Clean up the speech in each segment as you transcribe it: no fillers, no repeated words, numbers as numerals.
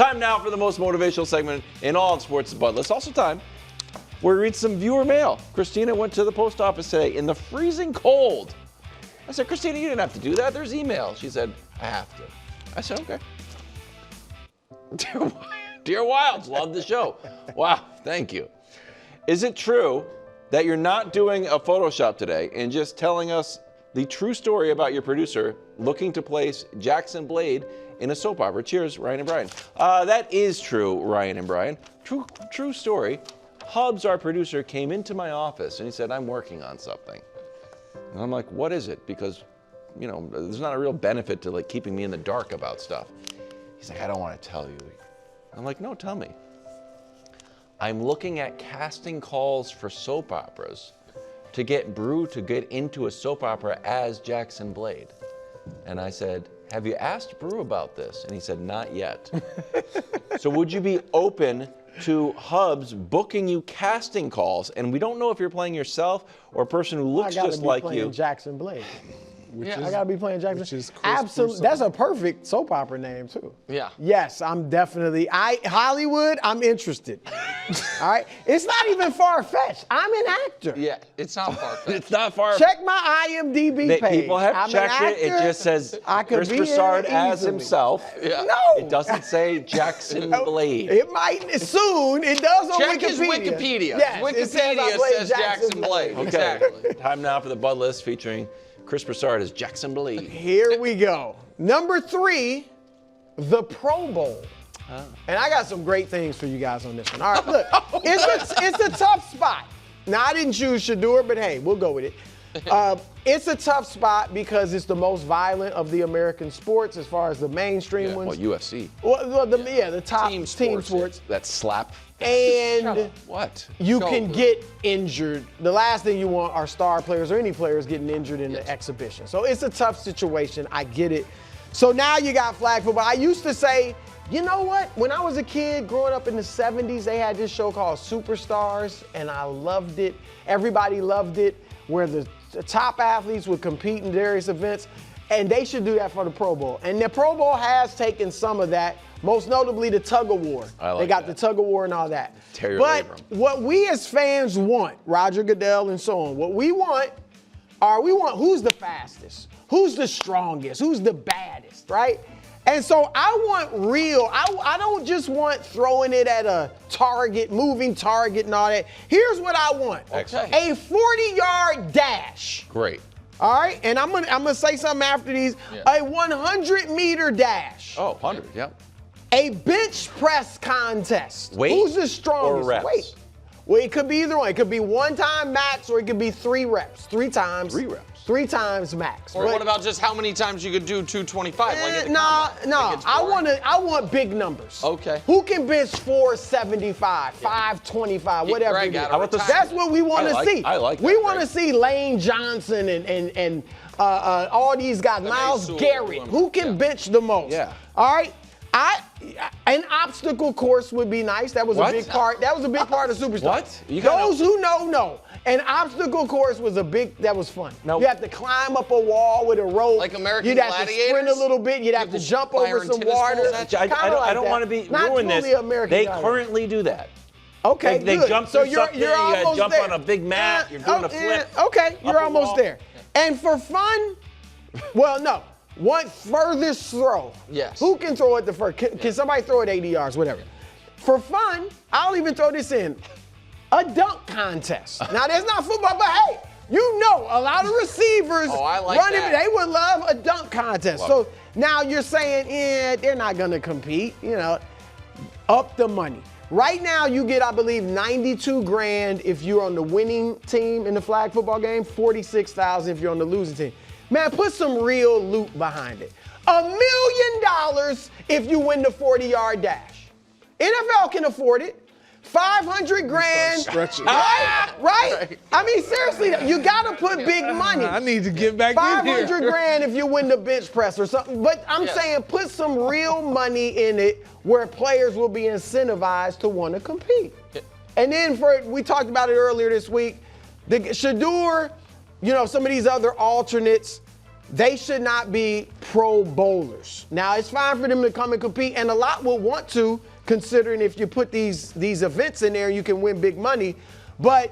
Time now for the most motivational segment in all of sports, but it's also time where we read some viewer mail. Christina went to the post office today in the freezing cold. I said, Christina, you didn't have to do that. There's email. She said, I have to. I said, okay. Dear Wildes, love the show. Wow, thank you. Is it true that you're not doing a Photoshop today and just telling us the true story about your producer looking to place Jackson Blade in a soap opera? Cheers, Ryan and Brian. That is true, Ryan and Brian. True story. Hubs, our producer, came into my office and he said, I'm working on something. And I'm like, what is it? Because, you know, there's not a real benefit to like keeping me in the dark about stuff. He's like, I don't want to tell you. I'm like, no, tell me. I'm looking at casting calls for soap operas to get Brew to get into a soap opera as Jackson Blade. And I said, have you asked Brew about this? And he said, not yet. So would you be open to Hubs booking you casting calls? And we don't know if you're playing yourself or a person who looks just like you. Jackson Blade. I gotta be playing Jackson. Absolutely, that's a perfect soap opera name too. Yeah. Yes, I'm definitely. Hollywood, I'm interested. All right, it's not even far-fetched. I'm an actor. Yeah, it's not far-fetched. It's not far. Check my IMDb page. People have checked it. It just says Chris Broussard as himself. Yeah. No, it doesn't say Jackson Blade. It might soon. It does on Check Wikipedia. his Wikipedia. Yes, Wikipedia says Jackson Blade. Okay. Exactly. Time now for the Bud List featuring Chris Broussard as Jackson Blade. Here we go. Number 3, the Pro Bowl. And I got some great things for you guys on this one. All right, look, it's a tough spot. Now, I didn't choose Shador, but hey, we'll go with it. It's a tough spot because it's the most violent of the American sports as far as the mainstream ones. Well, UFC. Well, the top team sports. That slap. And what? You can get injured. The last thing you want are star players or any players getting injured in the exhibition. So it's a tough situation. I get it. So now you got flag football. I used to say, you know what? When I was a kid growing up in the 70s, they had this show called Superstars, and I loved it. Everybody loved it, where the top athletes would compete in various events, and they should do that for the Pro Bowl. And the Pro Bowl has taken some of that, most notably the tug of war. They got the tug of war and all that. But what we as fans want, Roger Goodell and so on, what we want who's the fastest, who's the strongest, who's the baddest, right? And so I want real, I don't just want throwing it at a target, moving target and all that. Here's what I want. Okay. A 40-yard dash. Great. All right, and I'm gonna say something after these. Yeah. A 100-meter dash. Oh, 100, yeah. A bench press contest. Weight Who's the strongest? or reps? Weight. Well, it could be either one. It could be 1 time max or it could be 3 reps. 3 times. 3 reps. 3 times max. Or what about just how many times you could do 225? No. I want big numbers. Okay. Who can bench 475, 525, whatever Greg, it is? that's what we want to see. I like that. We want to see Lane Johnson and all these guys. Myles Garrett. Who can bench the most? Yeah. All right. An obstacle course would be nice. That was a big part. That was a big part of Superstar. What? Those who know. An obstacle course was that was fun. No. You have to climb up a wall with a rope. Like American You'd have Gladiators? to sprint a little bit. You'd have to jump over some water. I don't want to be ruin this. They currently do that. Okay, They good. jump So through something. You got to jump on a big mat. You're doing a flip. Okay, you're almost there. And for fun, well, no. One furthest throw. Yes. Who can throw it the first? Can somebody throw it 80 yards, whatever? For fun, I'll even throw this in. A dunk contest. Now, there's not football, but hey, you know, a lot of receivers they would love a dunk contest. So now you're saying, they're not going to compete, up the money. Right now, you get, I believe, $92,000 if you're on the winning team in the flag football game, $46,000 if you're on the losing team. Man, put some real loot behind it. $1 million if you win the 40-yard dash. NFL can afford it. $500,000. Right? I mean, seriously, you got to put big money. I need to get back in here. $500,000 if you win the bench press or something. But I'm saying put some real money in it where players will be incentivized to want to compete. And then we talked about it earlier this week, the Shador, some of these other alternates, they should not be Pro Bowlers. Now, it's fine for them to come and compete, and a lot will want to, considering if you put these events in there, you can win big money. But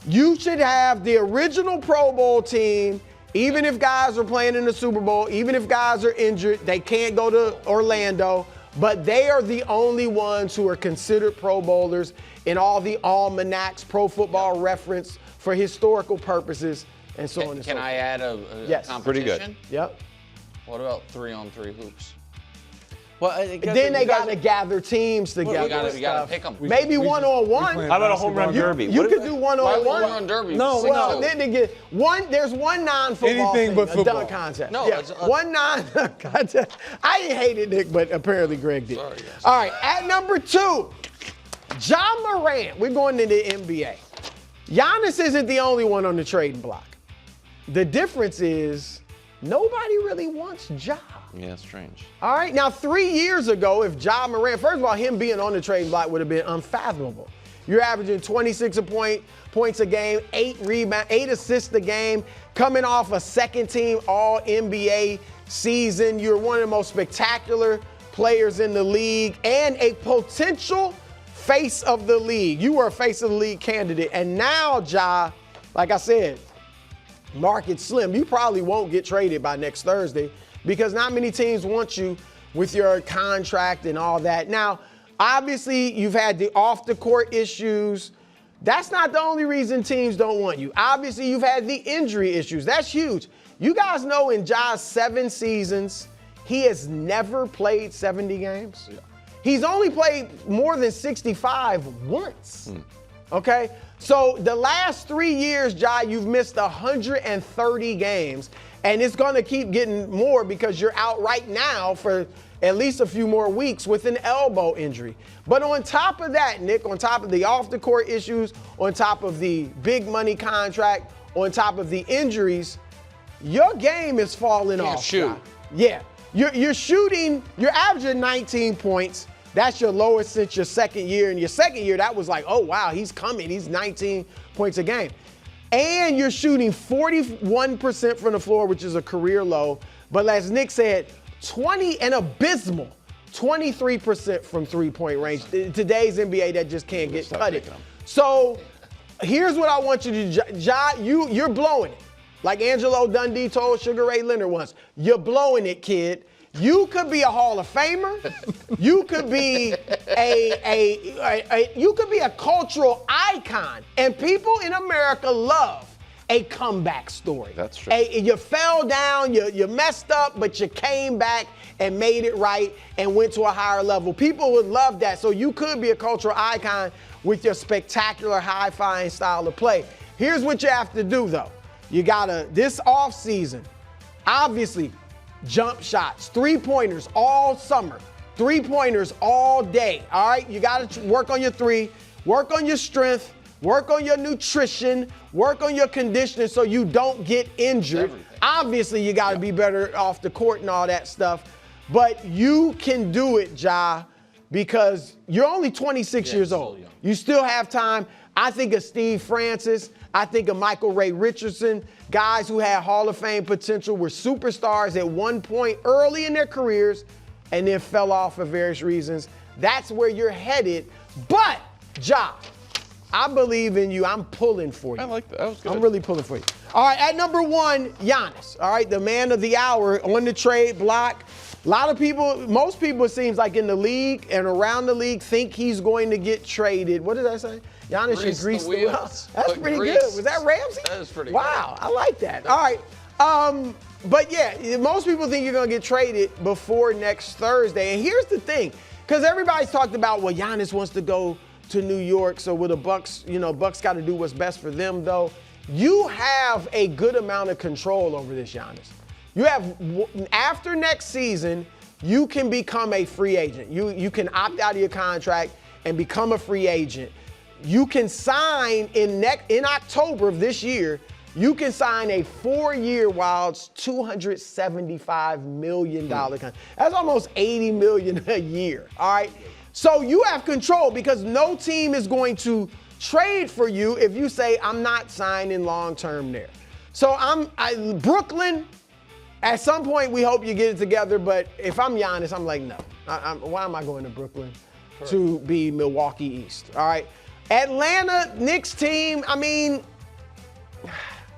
you should have the original Pro Bowl team, even if guys are playing in the Super Bowl, even if guys are injured, they can't go to Orlando, but they are the only ones who are considered Pro Bowlers in all the almanacs, Pro Football Reference, for historical purposes, and so on and so forth. Can I add a Yes. competition? Pretty good. Yep. What about 3-on-3 hoops? Well, Then they got to gather teams together. You gotta pick them. Maybe one-on-one. How about a home run derby? You could do Why one-on-one. run derby? No, Six well, two. then they get one. There's one non-football Anything thing, but a football. dunk contest. No, yeah, it's one non-dunk contest. I didn't hate it, Nick, but apparently Greg did. Sorry, yes. All right, at number 2, John Morant. We're going to the NBA. Giannis isn't the only one on the trading block. The difference is nobody really wants Ja. Yeah, strange. All right, now 3 years ago, if Ja Morant, first of all, him being on the trading block would have been unfathomable. You're averaging 26 points a game, 8 rebounds, 8 assists a game, coming off a second-team All-NBA season. You're one of the most spectacular players in the league and a potential face of the league. You were a face of the league candidate, and now Ja, like I said, market slim. You probably won't get traded by next Thursday because not many teams want you with your contract and all that. Now, obviously, you've had the off-the-court issues. That's not the only reason teams don't want you. Obviously, you've had the injury issues. That's huge. You guys know in Ja's 7 seasons, he has never played 70 games. Yeah. He's only played more than 65 once. Okay? So the last 3 years, Ja, you've missed 130 games, and it's going to keep getting more because you're out right now for at least a few more weeks with an elbow injury. But on top of that, Nick, on top of the off-the-court issues, on top of the big money contract, on top of the injuries, your game is falling off. Shoot. Ja. Yeah. You're shooting, you're averaging 19 points. That's your lowest since your second year. In your second year, that was like, oh, wow, he's coming. He's 19 points a game. And you're shooting 41% from the floor, which is a career low. But as Nick said, an abysmal 23% from three-point range. Today's NBA, that just can't get cut it. So here's what I want you to do. Ja, you're blowing it. Like Angelo Dundee told Sugar Ray Leonard once, you're blowing it, kid. You could be a Hall of Famer. You could be you could be a cultural icon. And people in America love a comeback story. That's true. You fell down, you messed up, but you came back and made it right and went to a higher level. People would love that. So you could be a cultural icon with your spectacular high-flying style of play. Here's what you have to do, though. You gotta, this offseason, obviously, jump shots, three-pointers all summer, three-pointers all day, all right? You got to work on your three, work on your strength, work on your nutrition, work on your conditioning so you don't get injured. Obviously, you got to be better off the court and all that stuff, but you can do it, Ja, because you're only 26 years old. You still have time. I think of Steve Francis. I think of Michael Ray Richardson, guys who had Hall of Fame potential, were superstars at one point early in their careers and then fell off for various reasons. That's where you're headed. But, Ja, I believe in you. I'm pulling for you. I like that. That was good. I'm really pulling for you. All right, at number 1, Giannis. All right, the man of the hour on the trade block. A lot of people, most people, it seems like in the league and around the league, think he's going to get traded. What did I say? Giannis should grease the wheels. That's pretty good. Was that Ramsey? That was pretty good. Wow, I like that. All right. But yeah, most people think you're going to get traded before next Thursday. And here's the thing, because everybody's talked about, well, Giannis wants to go to New York, so will the Bucks, Bucks got to do what's best for them, though. You have a good amount of control over this, Giannis. You have, after next season, you can become a free agent. You can opt out of your contract and become a free agent. You can sign in October of this year, you can sign a 4-year Wildes $275 million contract. That's almost $80 million a year, all right? So you have control because no team is going to trade for you if you say, I'm not signing long-term there. So Brooklyn, At some point, we hope you get it together, but if I'm Giannis, I'm like, no. Why am I going to Brooklyn to be Milwaukee East? All right. Atlanta, Knicks team, I mean,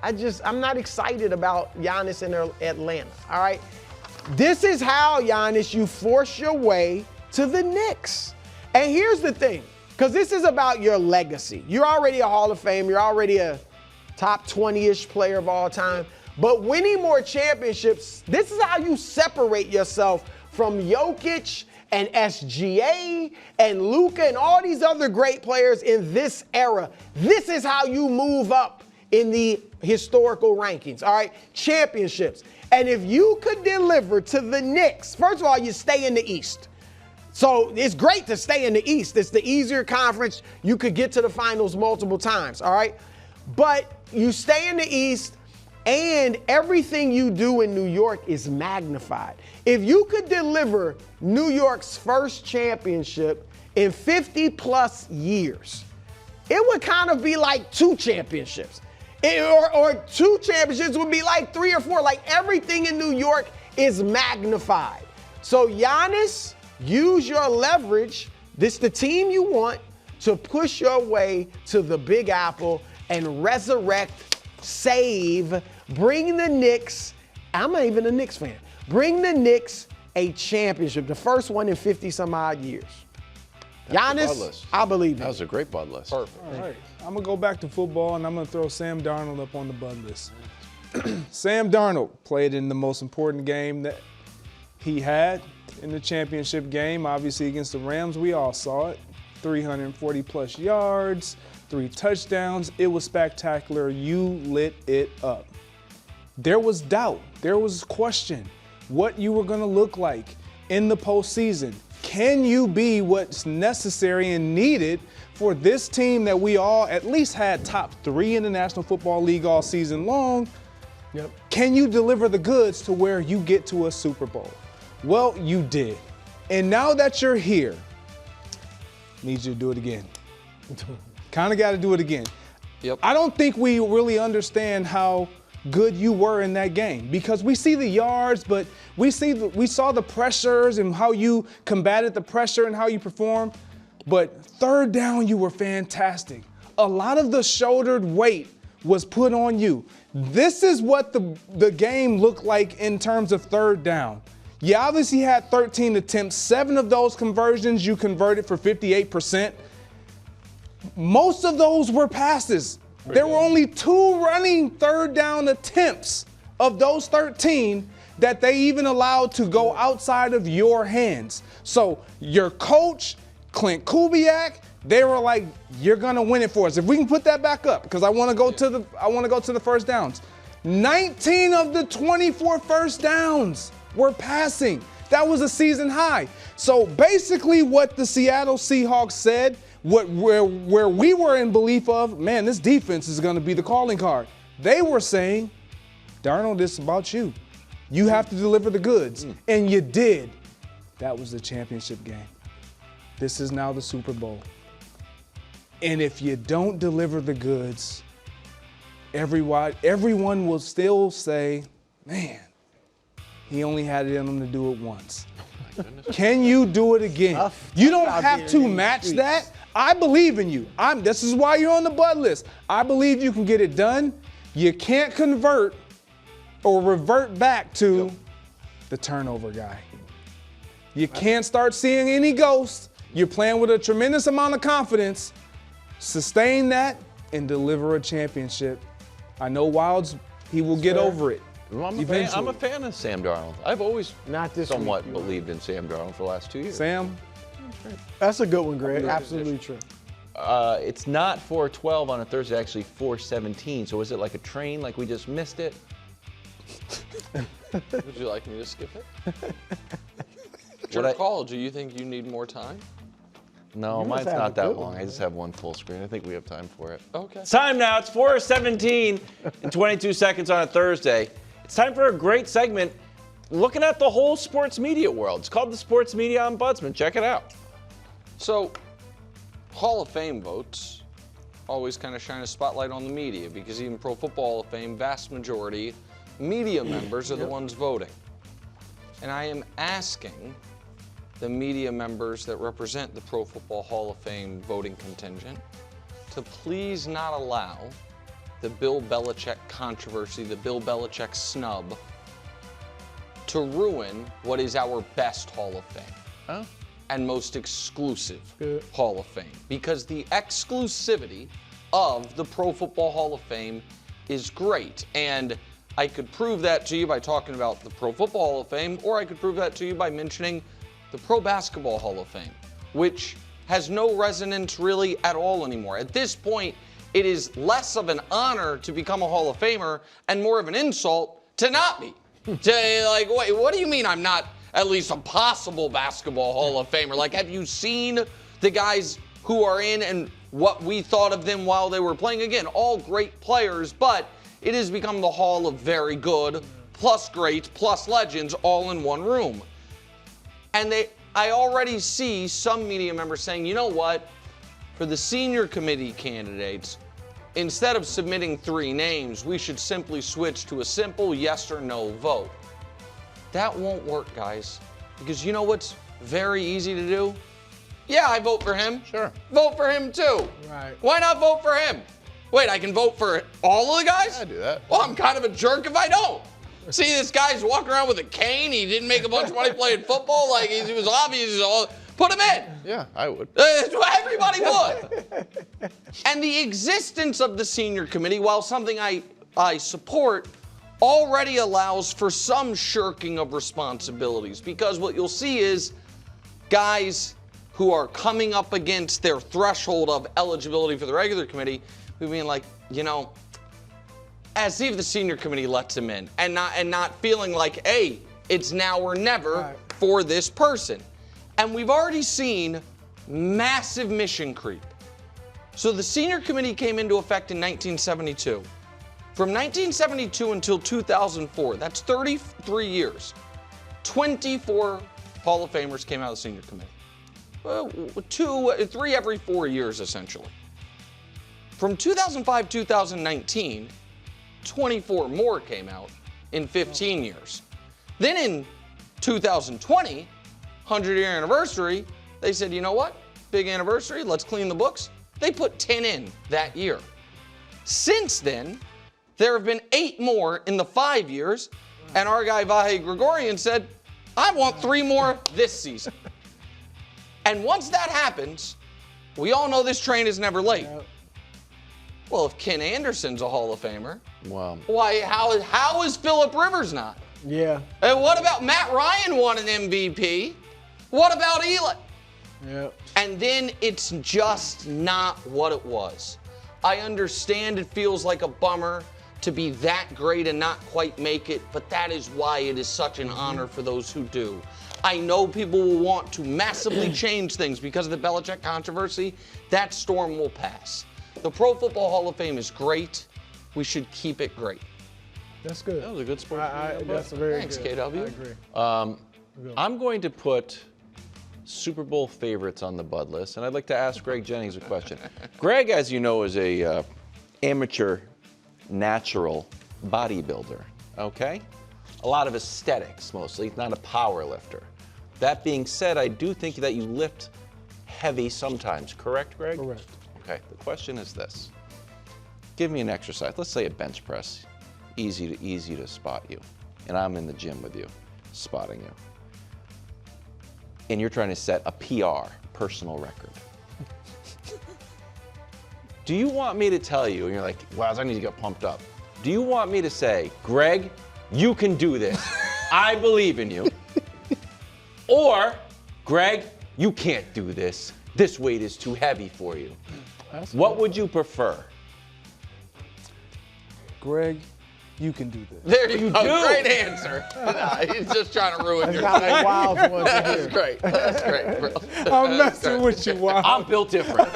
I'm not excited about Giannis in Atlanta, all right? This is how, Giannis, you force your way to the Knicks. And here's the thing, because this is about your legacy. You're already a Hall of Fame. You're already a top 20-ish player of all time. But winning more championships, this is how you separate yourself from Jokic and SGA and Luka and all these other great players in this era. This is how you move up in the historical rankings, all right? Championships. And if you could deliver to the Knicks, first of all, you stay in the East. So it's great to stay in the East. It's the easier conference. You could get to the finals multiple times, all right? But you stay in the East, and everything you do in New York is magnified. If you could deliver New York's first championship in 50-plus years, it would kind of be like 2 championships. Or 2 championships would be like 3 or 4. Like, everything in New York is magnified. So, Giannis, use your leverage, this the team you want, to push your way to the Big Apple and resurrect, save, bring the Knicks, I'm not even a Knicks fan, bring the Knicks a championship, the first one in 50-some-odd years. Giannis, I believe in. That was a great bud list. Perfect. All right. I'm going to go back to football, and I'm going to throw Sam Darnold up on the bud list. Sam Darnold played in the most important game that he had in the championship game, obviously against the Rams. We all saw it. 340-plus yards, 3 touchdowns. It was spectacular. You lit it up. There was doubt. There was question what you were going to look like in the postseason. Can you be what's necessary and needed for this team that we all at least had top 3 in the National Football League all season long? Yep. Can you deliver the goods to where you get to a Super Bowl? Well, you did. And now that you're here, need you to do it again. Kind of got to do it again. Yep. I don't think we really understand how good you were in that game because we see the yards, but we saw the pressures and how you combated the pressure and how you performed. But third down, you were fantastic. A lot of the shouldered weight was put on you. This is what the game looked like in terms of third down. You obviously had 13 attempts. 7 of those conversions you converted for 58%. Most of those were passes. There were only 2 running third down attempts of those 13 that they even allowed to go outside of your hands. So your coach, Clint Kubiak, they were like, "You're gonna win it for us." If we can put that back up, because I want to go to the first downs. 19 of the 24 first downs were passing. That was a season high. So basically, what the Seattle Seahawks said, where we were in belief of, man, this defense is going to be the calling card. They were saying, Darnold, this is about you. You have to deliver the goods. And you did. That was the championship game. This is now the Super Bowl. And if you don't deliver the goods, everyone will still say, man, he only had it in him to do it once. Can you do it again? You don't have to match that. I believe in you. This is why you're on the bud list. I believe you can get it done. You can't convert or revert back to the turnover guy. You can't start seeing any ghosts. You're playing with a tremendous amount of confidence. Sustain that and deliver a championship. I know Wildes, he will get over it. I'm a fan of Sam Darnold. I've always somewhat believed in Sam Darnold for the last 2 years. Sam? That's a good one, Greg. Absolutely true. It's not 4:12 on a Thursday, actually 4:17. So is it like a train, like we just missed it? Would you like me to skip it? Your call. Do you think you need more time? No, mine's not that long. I just have one full screen. I think we have time for it. Okay. It's time now. It's 4:17 and 22 seconds on a Thursday. It's time for a great segment looking at the whole sports media world. It's called the Sports Media Ombudsman. Check it out. So, Hall of Fame votes always kind of shine a spotlight on the media because even Pro Football Hall of Fame, vast majority media members are the ones voting. And I am asking the media members that represent the Pro Football Hall of Fame voting contingent to please not allow the Bill Belichick controversy, the Bill Belichick snub, to ruin what is our best Hall of Fame and most exclusive Hall of Fame. Because the exclusivity of the Pro Football Hall of Fame is great. And I could prove that to you by talking about the Pro Football Hall of Fame, or I could prove that to you by mentioning the Pro Basketball Hall of Fame, which has no resonance really at all anymore. At this point, it is less of an honor to become a Hall of Famer and more of an insult to not be. Like, wait, what do you mean I'm not at least a possible basketball Hall of Famer? Like, have you seen the guys who are in and what we thought of them while they were playing? Again, all great players, but it has become the Hall of very good, plus great, plus legends, all in one room. And I already see some media members saying, you know what? For the senior committee candidates, instead of submitting 3 names, we should simply switch to a simple yes or no vote. That won't work, guys. Because you know what's very easy to do? Yeah, I vote for him. Sure. Vote for him too. Right. Why not vote for him? Wait, I can vote for all of the guys? I do that. Well, I'm kind of a jerk if I don't. See, this guy's walking around with a cane. He didn't make a bunch of money playing football. Like, he was obvious. Put him in. Yeah, I would. Everybody would. And the existence of the senior committee, while something I support, already allows for some shirking of responsibilities. Because what you'll see is guys who are coming up against their threshold of eligibility for the regular committee, who being like, you know, as if the senior committee lets him in, and not feeling like, hey, it's now or never for this person. And we've already seen massive mission creep. So the senior committee came into effect in 1972. From 1972 until 2004, that's 33 years, 24 Hall of Famers came out of the senior committee. 3 every 4 years, essentially. From 2005 to 2019, 24 more came out in 15 years. Then in 2020, 100-year anniversary, they said, you know what? Big anniversary, let's clean the books. They put 10 in that year. Since then, there have been 8 more in the 5 years, and our guy Vahe Gregorian said, I want 3 more this season. And once that happens, we all know this train is never late. Well, if Ken Anderson's a Hall of Famer, Wow. why? How is Phillip Rivers not? Yeah. And what about Matt Ryan won an MVP? What about Eli? Yeah. And then it's just not what it was. I understand it feels like a bummer to be that great and not quite make it, but that is why it is such an honor for those who do. I know people will want to massively change things because of the Belichick controversy. That storm will pass. The Pro Football Hall of Fame is great. We should keep it great. That's good. That was a good sport. That's a very Thanks, good. KW. I agree. I'm going to put Super Bowl favorites on the Bud list, and I'd like to ask Greg Jennings a question. Greg, as you know, is a amateur natural bodybuilder, okay? A lot of aesthetics, mostly. He's not a power lifter. That being said, I do think that you lift heavy sometimes, correct, Greg? Correct. Okay, the question is this. Give me an exercise. Let's say a bench press. Easy to spot you. And I'm in the gym with you, spotting you. And you're trying to set a PR, personal record. Do you want me to tell you, and you're like, wow, I need to get pumped up. Do you want me to say, Greg, you can do this. I believe in you. Or, Greg, you can't do this. This weight is too heavy for you. What would you prefer? Greg, you can do this. There you go. do. Great answer. Nah, he's just trying to ruin your Got thing. like Wildes one to That's hear. great. That's great, bro. I'm messing with you, Wild. I'm built different.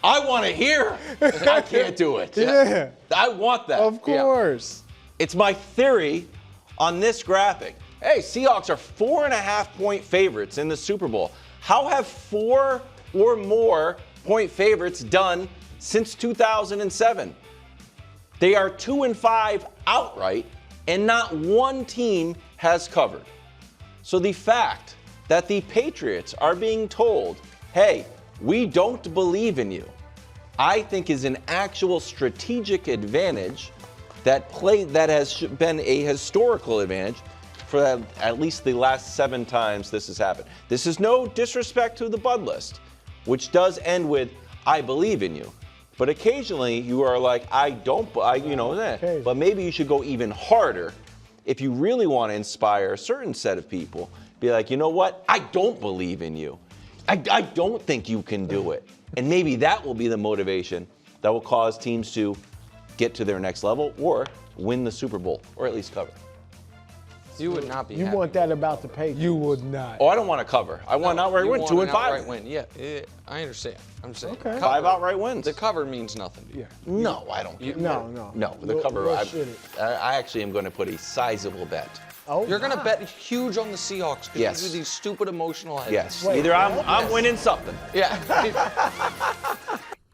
I want to hear. I can't do it. Yeah, I want that. of course. It's my theory on this graphic. Hey, Seahawks are 4.5-point favorites in the Super Bowl. How have 4 or more point favorites done since 2007? They are 2-5 outright, and not one team has covered. So the fact that the Patriots are being told, hey, we don't believe in you, I think is an actual strategic advantage that has been a historical advantage for at least the last 7 times this has happened. This is no disrespect to the Bud list, which does end with, I believe in you. But occasionally you are like, but maybe you should go even harder if you really want to inspire a certain set of people. Be like, you know what? I don't believe in you. I don't think you can do it. And maybe that will be the motivation that will cause teams to get to their next level or win the Super Bowl, or at least cover. You would not be You happy. want that about the Patriots. You would not. Oh, I don't want to cover. I want an outright win, 2-5. Outright win. Yeah, I understand. I'm saying. Okay. 5 outright wins. The cover means nothing to you. Yeah. No, I don't care. No. No, the cover. I actually am going to put a sizable bet. Oh, You're going to bet huge on the Seahawks because Yes. you do these stupid emotional hedges. Yes. Wait, Either I'm winning something. Yeah.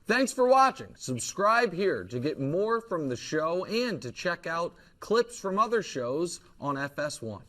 Thanks for watching. Subscribe here to get more from the show and to check out clips from other shows on FS1.